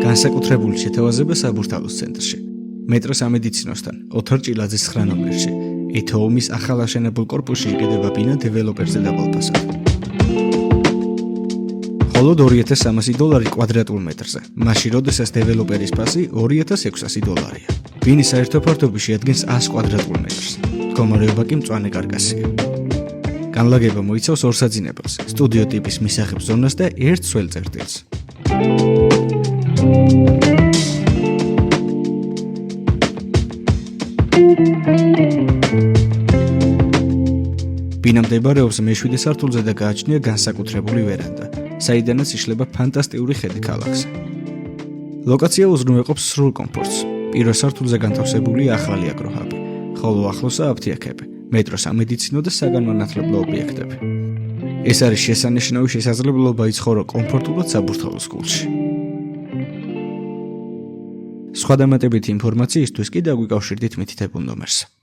განსაკუთრებული შეთავაზება საბურთალოს ცენტრში, მეტრო სამედიცინოსთან, ოთარ ჭილაძის 9 ნომერში, ეთოუმის ახალ აშენებულ კორპუსში იყიდება ბინა დეველოპერზე დაბალფასად. მხოლოდ $2300 კვადრატულ მეტრზე, მაშინ როდესაც დეველოპერის ფასი $2600-ია. ბინის საერთო ფართობი შეადგენს 100 კვადრატულ მეტრს. მდგომარეობა კი მწვანე კარკასია. განლაგება მოიცავს 2 საძინებელს, სტუდიო ტიპის მისაღებ ზონას და 1 სველ წერტილს. ბინა მდებარეობს მე-7 სართულზე და გააჩნია განსაკუთრებული ვერანდა, საიდანაც იშლება ფანტასტიკური ხედი ქალაქზე. ლოკაცია უზრუნველყოფს სრულ კომფორტს. პირველ სართულზე განთავსებულია ახალი აგროჰაბი, ხოლო ახლოსაა აფთიაქები, მეტრო სამედიცინო და საგანმანათლებლო ობიექტები. ეს არის შესანიშნავი შესაძლებლობა იცხოვრო კომფორტულად საბურთალოს გულში. სხვა დამატებითი ინფორმაციისთვის კი დაგვიკავშირდით მითითებულ ნომერს.